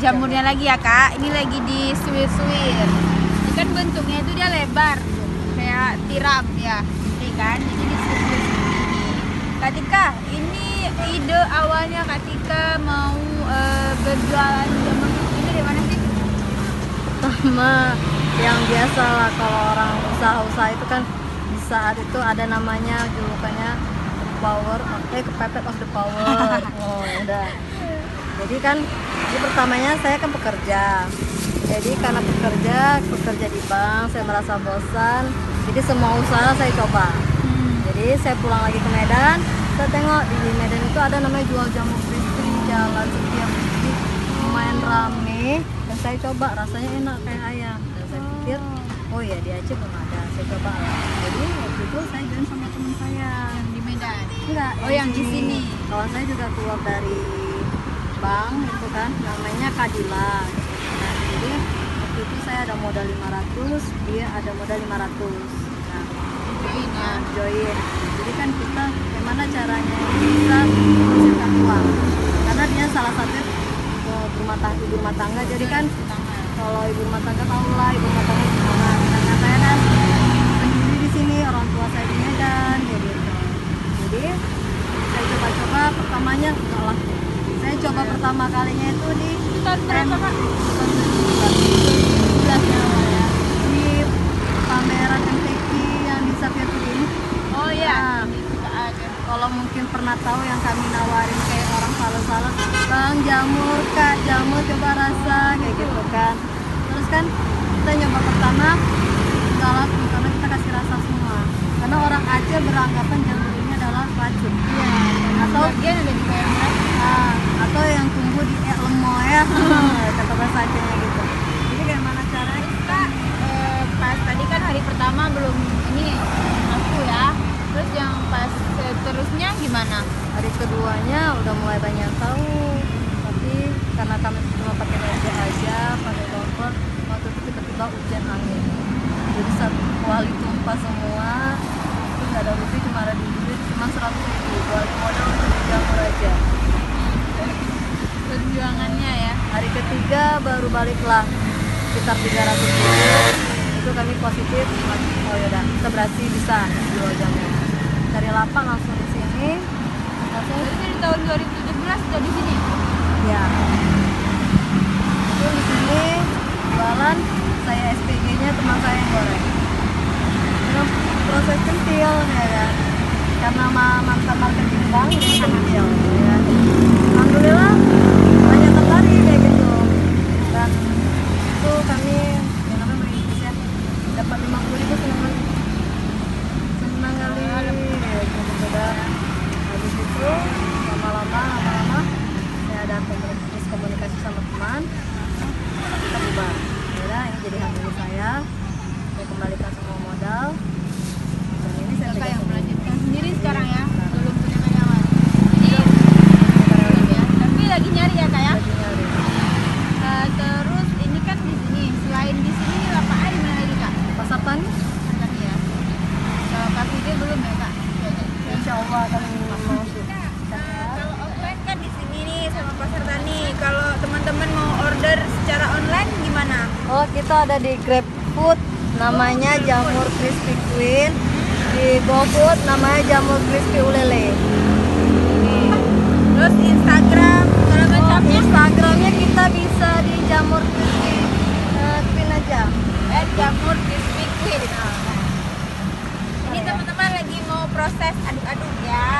jamurnya lagi ya kak. Ini lagi di suwir-suwir. Ini kan bentuknya itu dia lebar, kayak tiram ya, ini kan. Jadi di suwir-suwir ini. Kak Tika, ini ide awalnya Kak Tika mau berjualan jamur ini dari mana sih? Pertama yang biasa lah kalau orang usaha-usaha itu kan di saat itu ada namanya julukannya kepepet of the power. Oh udah. Jadi kan ini pertamanya saya kan pekerja. Jadi karena bekerja di bank, saya merasa bosan. Jadi semua usaha saya coba. Jadi saya pulang lagi ke Medan. Saya tengok di Medan itu ada namanya jual jamu crispy di jalan setiap jadi lumayan rame. Dan saya coba rasanya enak kayak ayam. Dan saya pikir, oh ya di Aceh belum ada. Saya coba lah. Jadi waktu itu saya join sama teman saya Di Medan. enggak. Oh yang di sini. Kawan saya juga keluar dari bank itu kan namanya Kadila. Nah, jadi waktu itu saya ada modal 500, dia ada modal 500. Nah, join. Jadi kan kita gimana caranya bisa menghasilkan uang. Karena dia salah satu ibu rumah tangga. Jadi kan kalau ibu rumah tangga tahu lah ibu rumah tangga gimana. Karena saya kan sendiri di sini, orang tua saya di Medan, jadi saya coba-coba pertamanya enggak lah. Saya coba pertama kalinya itu di Tahun berapa kak? ya. Di pameran MTQ yang di Sapiatudin. Oh iya. Nah, kalau mungkin pernah tahu yang kami nawarin kayak orang salah-salah, bang jamur kak, jamur coba rasa kayak gitu kan. Terus kan kita nyoba pertama enggak laku karena kita kasih rasa semua. Karena orang Aceh beranggapan jamur ini adalah racun. Iya. Atau Bagian ada di kayak atau yang tumbuh di lemo ya kata bahasa Acehnya gitu. Jadi gimana caranya kak, pas tadi kan hari pertama belum ini aku ya. Terus yang pas terusnya gimana? hari keduanya udah mulai banyak yang tahu, tapi karena kami cuma pakai meja aja, pakai kompor, waktu itu tiba-tiba hujan angin, jadi satu kuali tumpah semua. Itu nggak ada rugi, cuma ada di duit cuma 100.000 buat modal untuk beli jamur aja. Perjuangannya ya. Hari ketiga baru baliklah sekitar 300.000. Itu kami positif, oh yaudah kita berhasil bisa jual jamur. Dari lapak langsung di sini, langsung Berarti dari tahun 2017 sudah di sini. ya. Itu di sini jualan, saya SPG-nya teman saya yang goreng. Dengan proses kentil ya kan. Karena mantan marketing bank jadi kentil ya. Alhamdulillah banyak tertarik kayak gitu. Dan itu kami yang namanya merintis ya, dapat 50.000 senang kali. Udah habis itu lama-lama saya ada komunikasi sama teman, kita bubar. Ya ini jadi hak milik saya kembalikan semua modal, dan ini saya Kakak pegang yang sendiri. melanjutkan sendiri sekarang ya. Belum punya karyawan. Jadi belum ya. Tapi lagi nyari ya kak ya. Lagi nyari. Terus ini kan di sini. Selain di sini lapaknya di mana lagi kak? Pasar Tani, Tadi ya. Kalau Kak Vide belum ya kak? insya Allah akan masuk. Kalau offline kan di sini nih sama Pasar Tani. Kalau teman-teman mau order secara online gimana? Oh, kita ada di GrabFood, namanya jamur crispy queen. Di GoFood namanya jamur crispy ulele. Terus Instagram segala macamnya. Instagramnya kita bisa di jamur crispy queen aja. Jamur crispy queen. Ini teman-teman lagi mau proses aduk-aduk ya.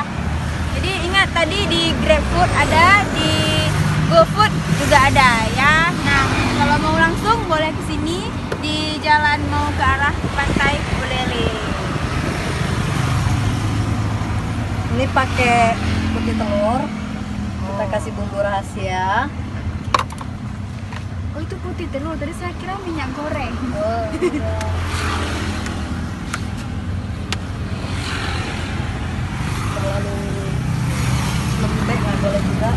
Jadi ingat tadi di GrabFood ada, di GoFood juga ada ya. Nah, kalau mau langsung boleh ke sini di jalan mau ke arah Pantai Buleleng. Ini pakai putih telur. Kita kasih bumbu rahasia. Oh, itu putih telur. Tadi saya kira minyak goreng. Oh, iya. Terlalu lembek nggak boleh juga.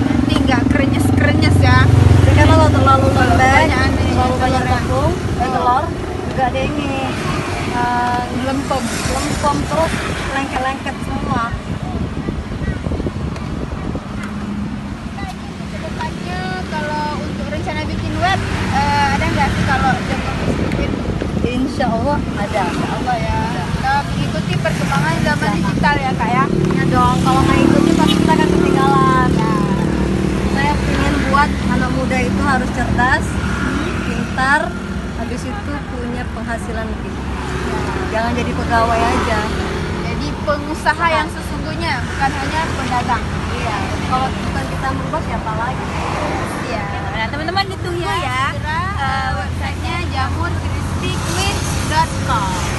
Nanti nggak krenyes-krenyes ya. Jadi kan kalau terlalu lembek, banyak terlalu banyak telurnya. tepung, telur, juga ada ini lempem terus lengket-lengket semua. muda itu harus cerdas, pintar, habis itu punya penghasilan lebih. Jangan jadi pegawai aja. Jadi pengusaha yang sesungguhnya, bukan hanya pedagang. Iya, kalau bukan kita merubah siapa lagi? Iya. Nah teman-teman ditunggu ya. Websitenya jamurcrispyqueen.com.